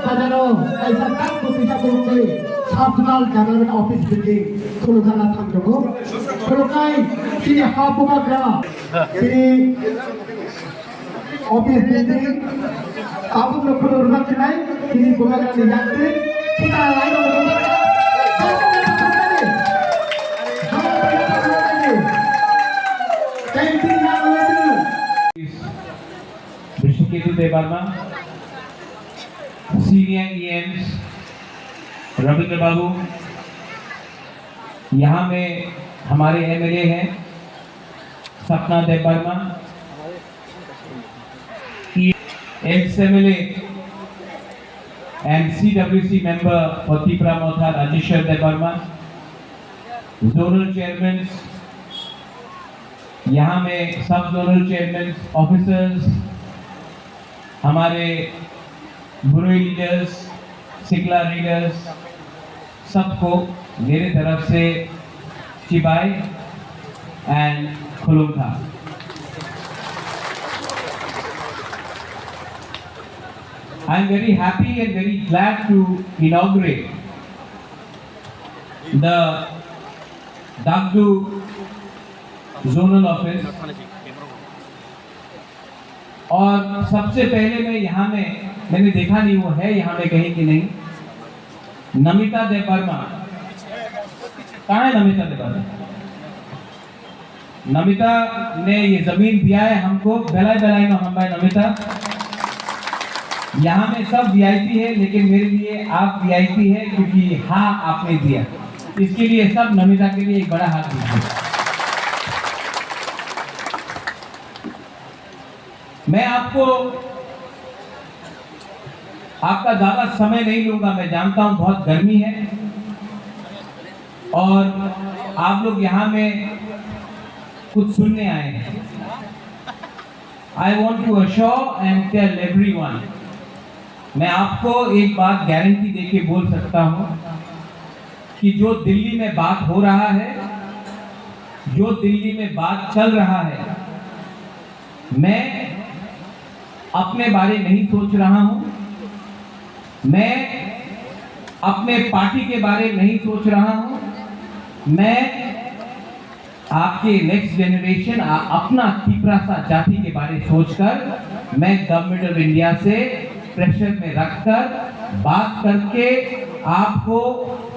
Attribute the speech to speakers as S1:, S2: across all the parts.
S1: সাজানো ऐसा কাজ প্রতিষ্ঠা করতে সাতনাল জানার অফিস বিল্ডিং কলকাতা থাকবো কলকাতায় কি হাবুবাগরা তিনি অফিস বিল্ডিং আবু নকুল রহমান তিনি কলকাতা নিয়ে যাচ্ছে সেটা line
S2: Rishiketu Debbarma, senior EMs Ravindra Babu, यहाँ में हमारे MLA हैं सपना Debbarma, ex-MLA and CWC member Potipra Motha Rajeshwar Debbarma, zonal chairmen, यहाँ में सब जोनल चेयरमैन ऑफिसर्स, हमारे बुरुई लीडर्स, सिकला लीडर्स, सबको मेरे तरफ से चिबाई and खुलुमखा। I am very happy and very glad to inaugurate the Dagdu zonal office. और सबसे पहले मैं यहाँ में मैंने देखा नहीं वो है यहाँ में कहीं कि नहीं, नमिता देवर्मा कहाँ है? नमिता देवर्मा, नमिता ने ये जमीन दिया है हमको, बेलाई बेलाई में हम भाई नमिता। यहाँ में सब VIP है लेकिन मेरे लिए आप VIP है क्योंकि हाँ आपने दिया, इसके लिए सब नमिता के लिए एक बड़ा हाथ दीजिए। मैं आपको आपका ज्यादा समय नहीं लूंगा, मैं जानता हूं बहुत गर्मी है और आप लोग यहाँ में कुछ सुनने आए हैं। I want to assure and tell everyone, मैं आपको एक बात गारंटी देके बोल सकता हूं कि जो दिल्ली में बात हो रहा है, जो दिल्ली में बात चल रहा है, मैं अपने बारे नहीं सोच रहा हूं, मैं अपने पार्टी के बारे नहीं सोच रहा हूं, मैं आपके नेक्स्ट जनरेशन अपना तिपरासा जाति के बारे सोचकर मैं गवर्नमेंट ऑफ इंडिया से प्रेशर में रखकर बात करके आपको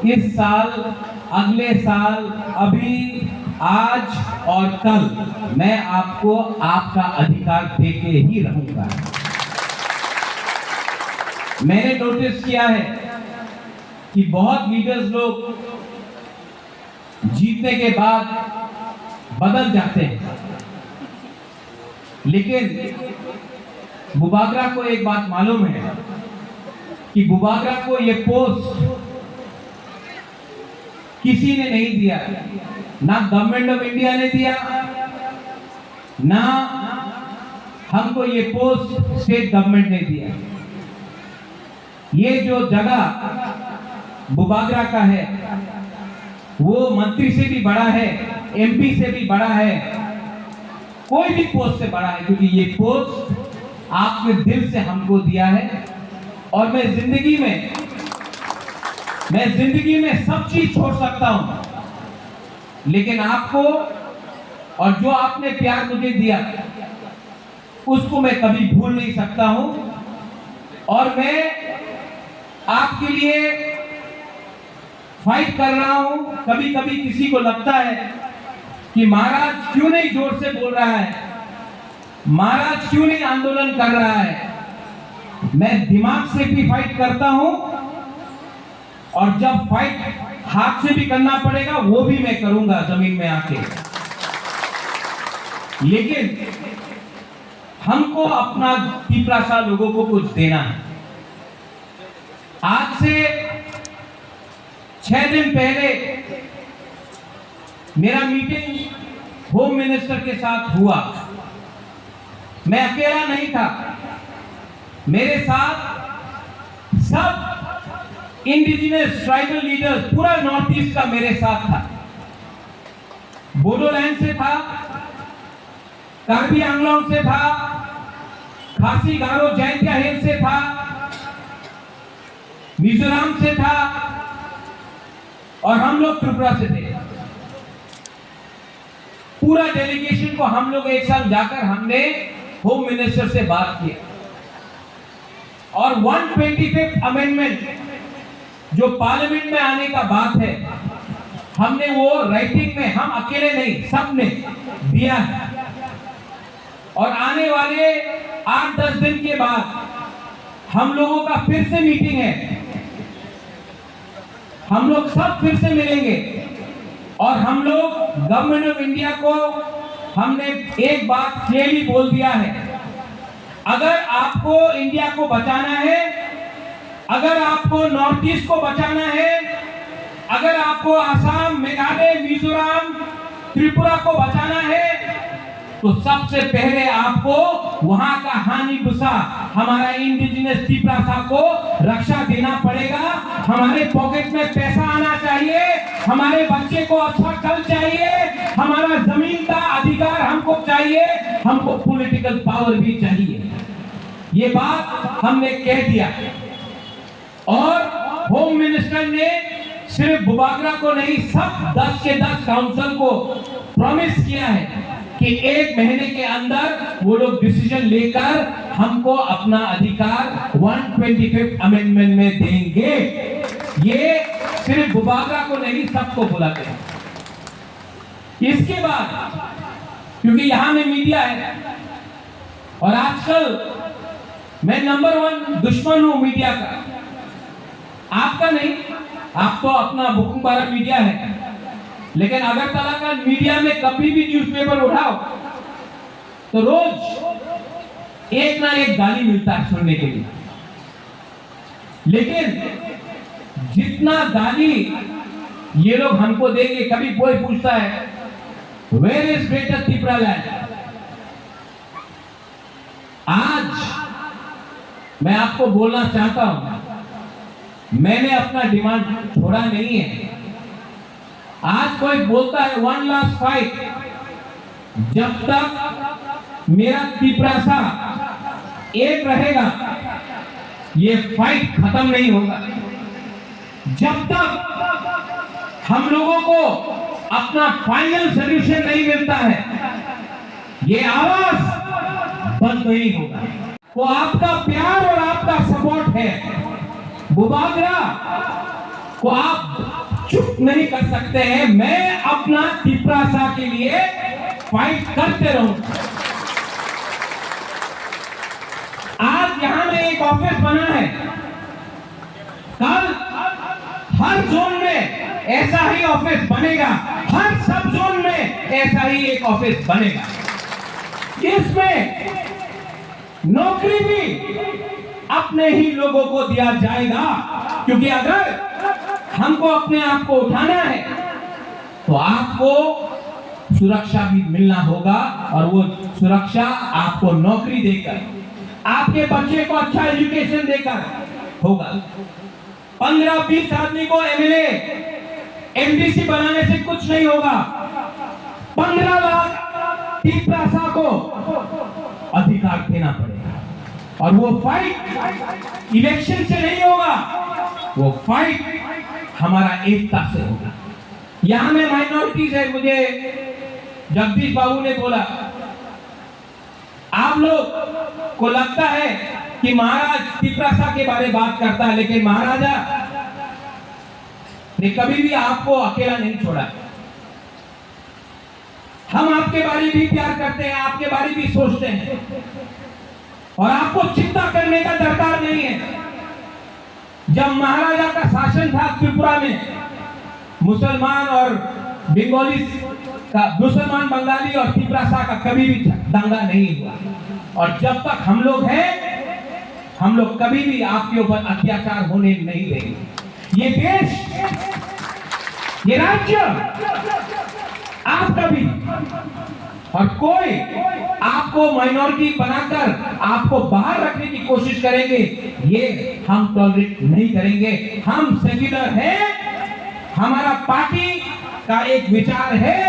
S2: इस साल, अगले साल, अभी, आज और कल मैं आपको आपका अधिकार देके ही रहूंगा। मैंने नोटिस किया है कि बहुत लीडर्स लोग जीतने के बाद बदल जाते हैं, लेकिन बुबागरा को एक बात मालूम है कि बुबागरा को ये पोस्ट किसी ने नहीं दिया, ना गवर्नमेंट ऑफ इंडिया ने दिया, ना हमको ये पोस्ट स्टेट गवर्नमेंट ने दिया। ये जो जगह बुबागरा का है वो मंत्री से भी बड़ा है, MP से भी बड़ा है, कोई भी पोस्ट से बड़ा है, क्योंकि ये पोस्ट आपके दिल से हमको दिया है। और मैं जिंदगी में सब चीज छोड़ सकता हूं, लेकिन आपको और जो आपने प्यार मुझे दिया उसको मैं कभी भूल नहीं सकता हूं। और मैं आपके लिए फाइट कर रहा हूं। कभी कभी किसी को लगता है कि महाराज क्यों नहीं जोर से बोल रहा है, महाराज क्यों नहीं आंदोलन कर रहा है। मैं दिमाग से भी फाइट करता हूं और जब फाइट हाथ से भी करना पड़ेगा वो भी मैं करूंगा जमीन में आके। लेकिन हमको अपना तिपरासा लोगों को कुछ देना है। आज से 6 दिन पहले मेरा मीटिंग होम मिनिस्टर के साथ हुआ। मैं अकेला नहीं था, मेरे साथ सब इंडिजिनस ट्राइबल लीडर्स, पूरा नॉर्थ ईस्ट का मेरे साथ था। बोडोलैंड से था, कार्बी आंग्लोंग से था, खासी गारो जैंतिया हिल से था, मिजोरम से था और हम लोग त्रिपुरा से थे। पूरा डेलीगेशन को हम लोग एक साथ जाकर हमने होम मिनिस्टर से बात की और 125th अमेंडमेंट जो पार्लियामेंट में आने का बात है, हमने वो राइटिंग में, हम अकेले नहीं सबने दिया है। और आने वाले 8-10 दिन के बाद हम लोगों का फिर से मीटिंग है, हम लोग सब फिर से मिलेंगे और हम लोग गवर्नमेंट ऑफ इंडिया को हमने एक बात क्लियरली बोल दिया है, अगर आपको इंडिया को बचाना है, अगर आपको नॉर्थ ईस्ट को बचाना है, अगर आपको असम, मेघालय, मिजोरम, त्रिपुरा को बचाना है, तो सबसे पहले आपको वहां का हानिबुसा, हमारा इंडिजिनस त्रिपुरा को रक्षा देना पड़ेगा। हमारे पॉकेट में पैसा आना चाहिए, हमारे बच्चे को अच्छा कल चाहिए, हमारा जमीन का अधिकार हमको चाहिए, हमको पॉलिटिकल पावर भी चाहिए। ये बात हमने कह दिया और होम मिनिस्टर ने सिर्फ बुबागरा को नहीं, सब 10 के 10 काउंसिल को प्रॉमिस किया है कि 1 महीने के अंदर वो लोग डिसीजन लेकर हमको अपना अधिकार 125th अमेंडमेंट में देंगे। ये सिर्फ बुबागरा को नहीं, सबको बुलाते हैं। इसके बाद क्योंकि यहां में मीडिया है और आजकल मैं नंबर 1 दुश्मन हूं मीडिया का, आपका नहीं, आप तो अपना बुकुंबारा मीडिया है, लेकिन अगरतला का मीडिया में कभी भी न्यूज़पेपर उठाओ तो रोज एक ना एक गाली मिलता है सुनने के लिए। लेकिन जितना गाली ये लोग हमको देंगे, कभी कोई पूछता है where is Greater Tripura Land. आज मैं आपको बोलना चाहता हूं, मैंने अपना डिमांड छोड़ा नहीं है। आज कोई बोलता है 1 लास्ट फाइट, जब तक मेरा त्रिपुरा सा एक रहेगा ये फाइट खत्म नहीं होगा। जब तक हम लोगों को अपना फाइनल सॉल्यूशन नहीं मिलता है, ये आवाज बंद नहीं होगा। वो आपका प्यार और आपका सपोर्ट है, बुबागरा को आप चुप नहीं कर सकते हैं। मैं अपना त्रिपुरा सा के लिए फाइट करते रहूंगा। आज यहां में एक ऑफिस बना है, कल हर जोन में ऐसा ही ऑफिस बनेगा, हर सब जोन में ऐसा ही एक ऑफिस बनेगा। इसमें नौकरी भी अपने ही लोगों को दिया जाएगा, क्योंकि अगर हमको अपने आप को उठाना है तो आपको सुरक्षा भी मिलना होगा, और वो सुरक्षा आपको नौकरी देकर, आपके बच्चे को अच्छा एजुकेशन देकर होगा। 15-20 आदमी को एमएलए एमडीसी बनाने से कुछ नहीं होगा। 15 लाख त्रिपुरा को अधिकार देना पड़ेगा, और वो फाइट इलेक्शन से नहीं होगा, वो फाइट हमारा एकता से होगा। यहां में माइनॉरिटीज है, मुझे जगदीश बाबू ने बोला, आप लोग को लगता है कि महाराज त्रिपुरा के बारे में बात करता है, लेकिन महाराजा ने कभी भी आपको अकेला नहीं छोड़ा। हम आपके बारे में भी प्यार करते हैं, आपके बारे में भी सोचते हैं, और आपको चिंता करने का दरकार नहीं है। जब महाराजा का शासन था त्रिपुरा में, मुसलमान और बंगाली का, मुसलमान बंगाली और त्रिपुरा का कभी भी दंगा नहीं हुआ, और जब तक हम लोग हैं, हम लोग कभी भी आपके ऊपर अत्याचार होने नहीं देंगे। ये देश, ये राज्य आपका भी, और कोई आपको माइनॉरिटी बनाकर आपको बाहर रखने की कोशिश करेंगे, ये हम टॉलरेट नहीं करेंगे। हम सेक्युलर हैं, हमारा पार्टी का एक विचार है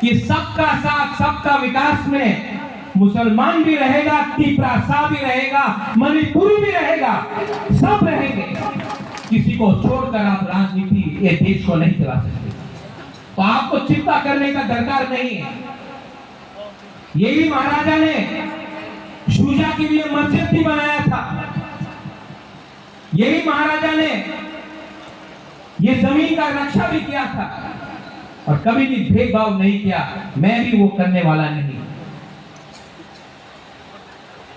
S2: कि सबका साथ सबका विकास में मुसलमान भी रहेगा, त्रिपुरा भी रहेगा, मणिपुरी भी रहेगा, सब रहेंगे। किसी को छोड़कर आप राजनीति ये देश को नहीं चला सकते। तो आपको चिंता करने का दरकार नहीं है। यही महाराजा ने शुजा के लिए मस्जिद भी बनाया था। यही महाराजा ने ये जमीन का रक्षा भी किया था और कभी भी भेदभाव नहीं किया। मैं भी वो करने वाला नहीं।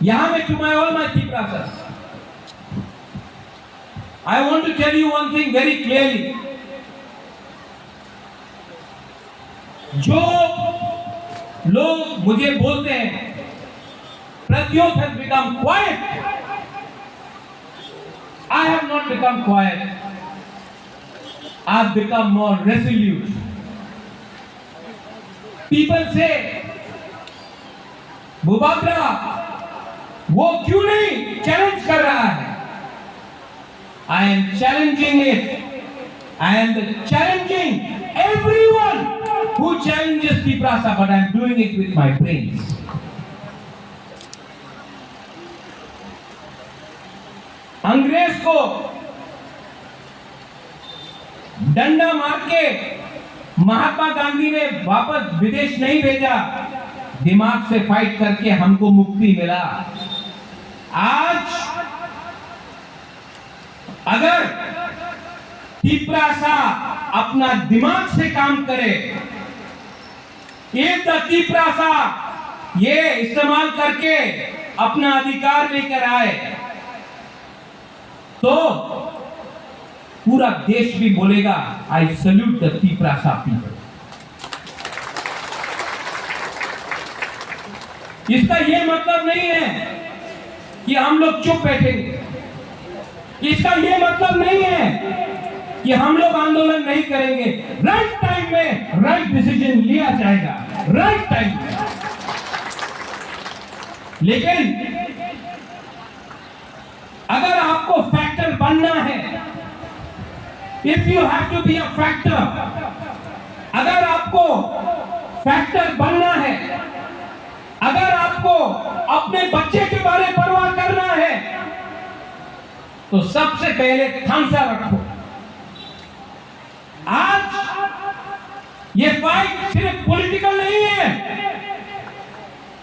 S2: यहां में to my all my chief brothers, I want to tell you one thing very clearly. जो लोग मुझे बोलते हैं Pradyot has become quiet, I have not become quiet. I have become more resolute. People say, बुबाकरा वो क्यों नहीं challenge कर रहा है? I am challenging it. I am challenging everyone who challenges Tiprasa, but I am doing it with my brains. अंग्रेज को डंडा मार के महात्मा गांधी ने वापस विदेश नहीं भेजा, दिमाग से फाइट करके हमको मुक्ति मिला। आज अगर तिप्रासा अपना दिमाग से काम करे, एक तिप्रासा ये इस्तेमाल करके अपना अधिकार लेकर आए, तो पूरा देश भी बोलेगा I salute the Tiprasa people. इसका ये मतलब नहीं है कि हम लोग चुप बैठेंगे। इसका ये मतलब नहीं है कि हम लोग आंदोलन नहीं करेंगे। राइट टाइम में राइट डिसीजन लिया जाएगा, राइट टाइम में। लेकिन अगर आपको फैक्टर बनना है, if you have to be a factor, अगर आपको फैक्टर बनना है, अगर आपको अपने बच्चे के बारे में परवाह करना है, तो सबसे पहले थांसा रखो। आज ये फाइट सिर्फ पॉलिटिकल नहीं है,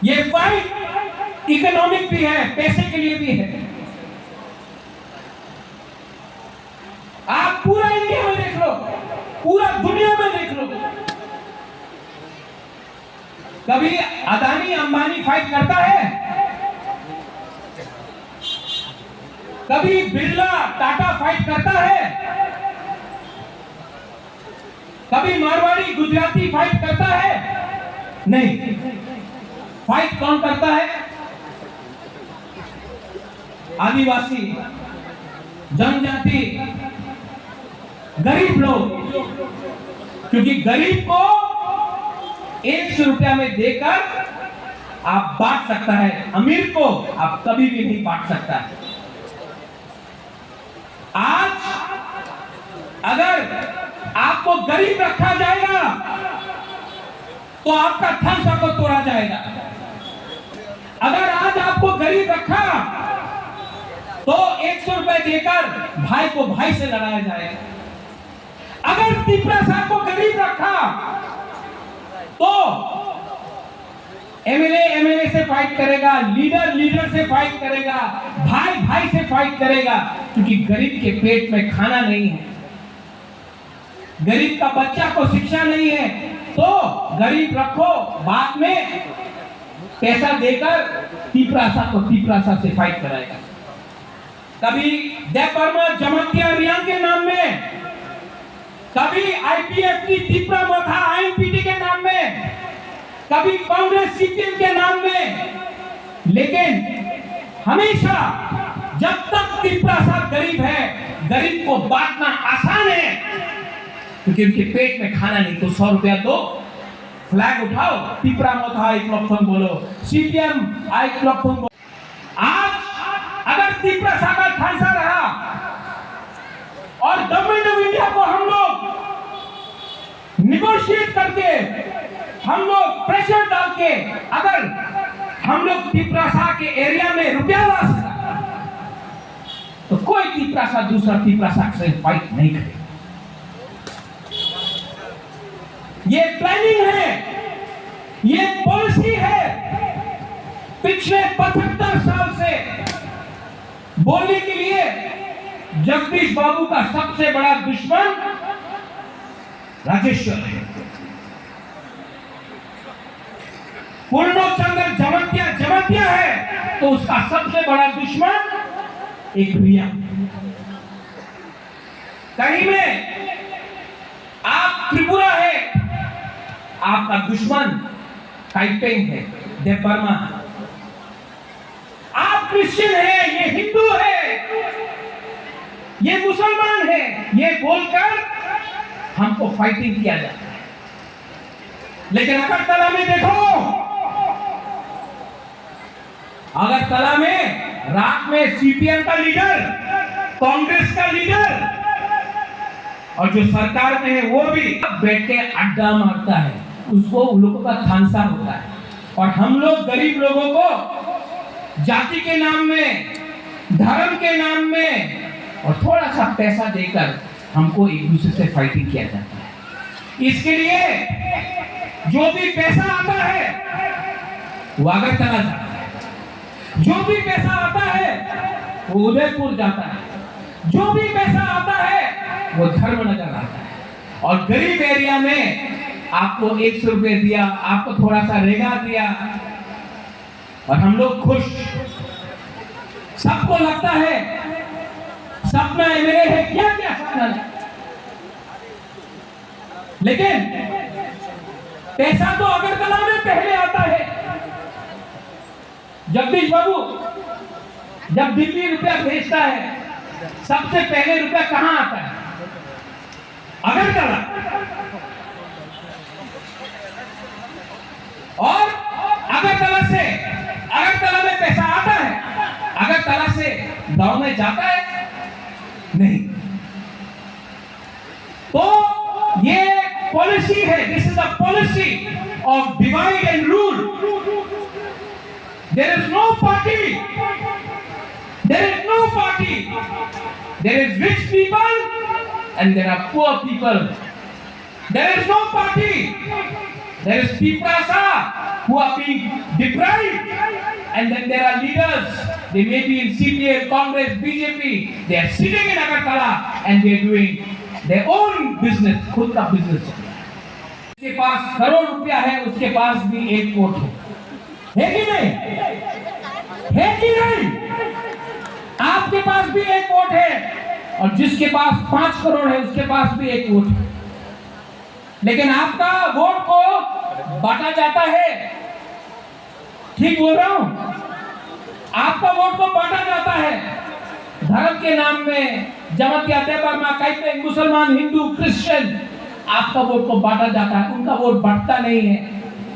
S2: ये फाइट इकोनॉमिक भी है, पैसे के लिए भी है। आप पूरा इंडिया में देख लो, पूरा दुनिया में देख लो, कभी अदानी अंबानी फाइट करता है? कभी बिरला टाटा फाइट करता है? कभी मारवाड़ी गुजराती फाइट करता है? नहीं। फाइट कौन करता है? आदिवासी, जनजाति, गरीब लोग। क्योंकि गरीब को 100 रुपया में देकर आप बांट सकता है, अमीर को आप कभी भी नहीं बांट सकता है। आज अगर आपको गरीब रखा जाएगा तो आपका थांसा को तोड़ा जाएगा। अगर आज आपको गरीब रखा तो 100 रुपए देकर भाई को भाई से लड़ाया जाएगा। अगर तिप्रासा को गरीब रखा तो एमएलए से फाइट करेगा, लीडर से फाइट करेगा, भाई से फाइट करेगा। क्योंकि गरीब के पेट में खाना नहीं है, गरीब का बच्चा को शिक्षा नहीं है, तो गरीब रखो, बाद में पैसा देकर तिप्रासा से फाइट कराएगा। कभी देपरमा जमातिया रियांग के नाम में, कभी आईपीएफ की तिप्रा मथा आईएनपीटी के नाम में, कभी कांग्रेस सीपीएम के नाम में। लेकिन हमेशा जब तक तिप्रासा गरीब है, गरीब को बांटना आसान है, क्योंकि उनके पेट में खाना नहीं। तो 100 रुपया दो, फ्लैग उठाओ, तिप्रा मथा आई क्लॉकथोंग बोलो, सीपीएम आई क्लॉकथोंग बोलो। आज अगर तिप्रासा का थांसा रहा और गवर्नमेंट ऑफ इंडिया को हम लोग निगोशिएट करके, हम लोग प्रेशर डाल के, अगर हम लोग तिप्रासा के एरिया में रुपया ला सका तो कोई तीपरासा दूसरा तीपरासा से फाइट नहीं करेगा। ये प्लानिंग है, ये पॉलिसी है। पिछले 75 साल से बोलने के लिए जगदीश बाबू का सबसे बड़ा दुश्मन राजेश्वर है। पूर्णचंद्र जमतिया है तो उसका सबसे बड़ा दुश्मन एक रिया। कहीं में आप त्रिपुरा है, आपका दुश्मन टाइपेंग है, देवबर्मा। आप क्रिश्चियन है, ये हिंदू है, ये मुसलमान है, ये बोलकर हमको फाइटिंग किया जाता है। लेकिन अगरतला में देखो, अगरतला में रात में सीपीएम का लीडर, कांग्रेस का लीडर और जो सरकार में है वो भी बैठ के अड्डा मारता है, उसको उन लोगों का थानसा होता है। और हम लोग गरीब लोगों को जाति के नाम में, धर्म के नाम में और थोड़ा सा पैसा देकर हमको एक दूसरे से फाइटिंग किया जाता है। इसके लिए जो भी पैसा आता है वो अगरतला जाता है, जो भी पैसा आता है वो उदयपुर जाता है, जो भी पैसा आता है वो धर्मनगर आता है। और गरीब एरिया में आपको 100 रुपए दिया, आपको थोड़ा सा रेगा दिया और हम लोग खुश। सबको लगता है सपना एमएलए है, क्या क्या सपना है, लेकिन पैसा तो अगरतला में पहले आता है। जगदीश बाबू जब दिल्ली रुपया भेजता है, सबसे पहले रुपया कहां आता है? अगरतला। और अगरतला में पैसा आता है, अगरतला से गांव में जाता है नहीं। तो ये पॉलिसी है, this is the policy of divide and rule. There is no party. There is no party. There is rich people and there are poor people. There is no party. There is Tiprasa who are being deprived, and then there are leaders. They may be in CPM, Congress, BJP. They are sitting in Agartala and they are doing their own business, खुद का business। उसके पास करोड़ रुपया है, उसके पास भी एक vote है कि नहीं? है कि नहीं? आपके पास भी एक वोट है और जिसके पास 5 करोड़ है उसके पास भी एक वोट है। लेकिन आपका वोट को बांटा जाता है। ठीक बोल रहा हूं? आपका वोट को बांटा जाता है धर्म के नाम में। जमतिया, देवबर्मा, काइपे, मुसलमान, हिंदू, क्रिश्चियन, आपका वोट को बांटा जाता है, उनका वोट बढ़ता नहीं है।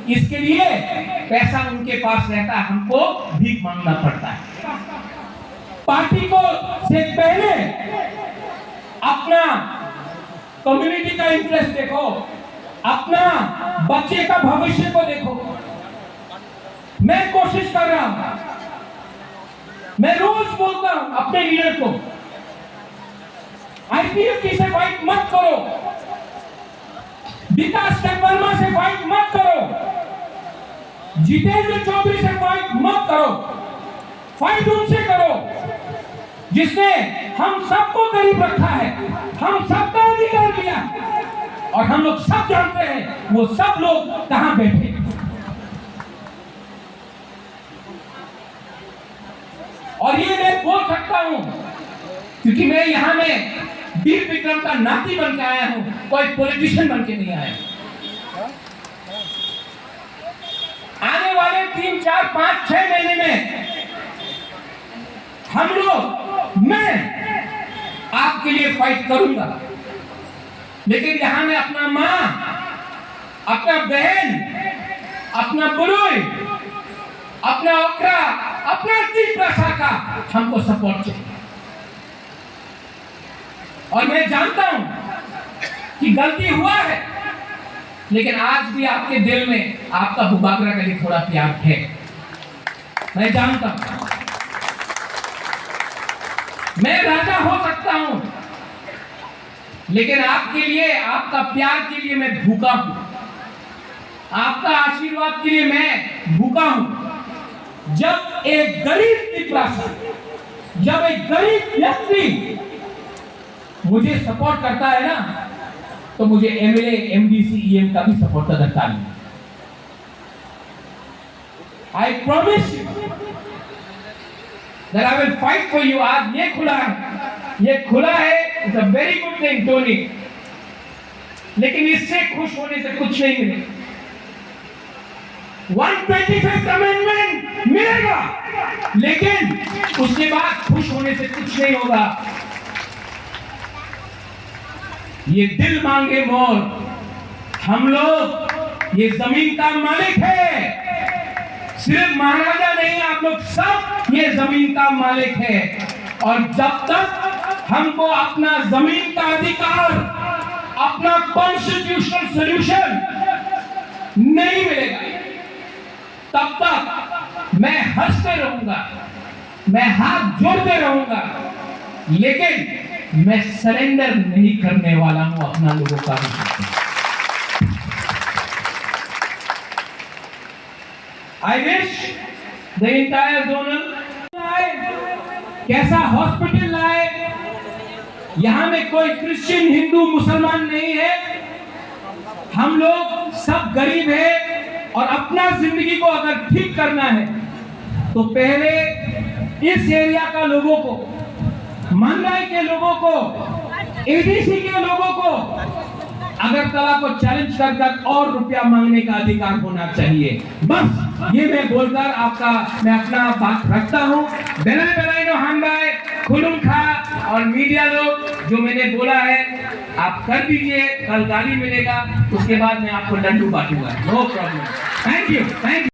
S2: इसके लिए पैसा उनके पास रहता है, हमको भीख मांगना पड़ता है। पार्टी को से पहले अपना कम्युनिटी का इंटरेस्ट देखो, अपना बच्चे का भविष्य को देखो। मैं कोशिश कर रहा हूं, मैं रोज बोलता हूं अपने लीडर को, आईपीएफ से फाइट मत करो, विकास देवबर्मा से फाइट मत करो, जितेंद्र चौधरी से फाइट मत करो। फाइट उनसे करो जिसने हम सबको करीब रखा है, हम सबका अधिकार लिया और हम लोग सब जानते हैं वो सब लोग कहां बैठे। और ये मैं बोल सकता हूं क्योंकि मैं यहां में वीर विक्रम का नाती बन के आया हूं, कोई पॉलिटिशियन बन के नहीं आया। आने वाले 3, 4, 5, 6 महीने में हम लोग, मैं आपके लिए फाइट करूंगा। लेकिन यहां में अपना मां, अपना बहन, अपना बुरुई, अपना ओकरा, अपना तीपरासा का हमको सपोर्ट चाहिए। और मैं जानता हूं कि गलती हुआ है, लेकिन आज भी आपके दिल में आपका बुबाकरा के लिए थोड़ा प्यार है, मैं जानता हूं। मैं राजा हो सकता हूं, लेकिन आपके लिए, आपका प्यार के लिए मैं भूखा हूं, आपका आशीर्वाद के लिए मैं भूखा हूं। जब एक गरीब पिपरासा, जब एक गरीब व्यक्ति मुझे सपोर्ट करता है ना, तो मुझे एमएलए, एमडीसी, ईएम का भी सपोर्ट का दरकार नहीं। I promise you that I will fight for you। आज ये खुला है, ये खुला है, it's a very good thing Tony, लेकिन इससे खुश होने से कुछ नहीं मिलेगा। 125th अमेंडमेंट मिलेगा, लेकिन उसके बाद खुश होने से कुछ नहीं होगा। ये दिल मांगे मोर, हम लोग ये जमीन का मालिक है, सिर्फ महाराजा नहीं, आप लोग सब ये जमीन का मालिक है। और जब तक हमको अपना जमीन का अधिकार, अपना कॉन्स्टिट्यूशनल सॉल्यूशन नहीं मिलेगा, तब तक मैं हंसते रहूंगा, मैं हाथ जोड़ते रहूंगा, लेकिन मैं सरेंडर नहीं करने वाला हूं अपना लोगों का भी। I wish the entire zonal कैसा हॉस्पिटल लाए, यहां में कोई क्रिश्चियन, हिंदू, मुसलमान नहीं है, हम लोग सब गरीब हैं, और अपना जिंदगी को अगर ठीक करना है तो पहले इस एरिया का लोगों को, मंडलाई के लोगों को, एडीसी के लोगों को अगरतला को चैलेंज कर और रुपया मांगने का अधिकार होना चाहिए। बस ये मैं बोलकर मैं अपना बात रखता हूँ। बेलाई बेलाई नो हांबाई खुलुम खा, और मीडिया लोग जो मैंने बोला है आप कर दीजिए, कल गाली मिलेगा, उसके बाद मैं आपको डंडू बांटूंगा, no problem. Thank you, thank you.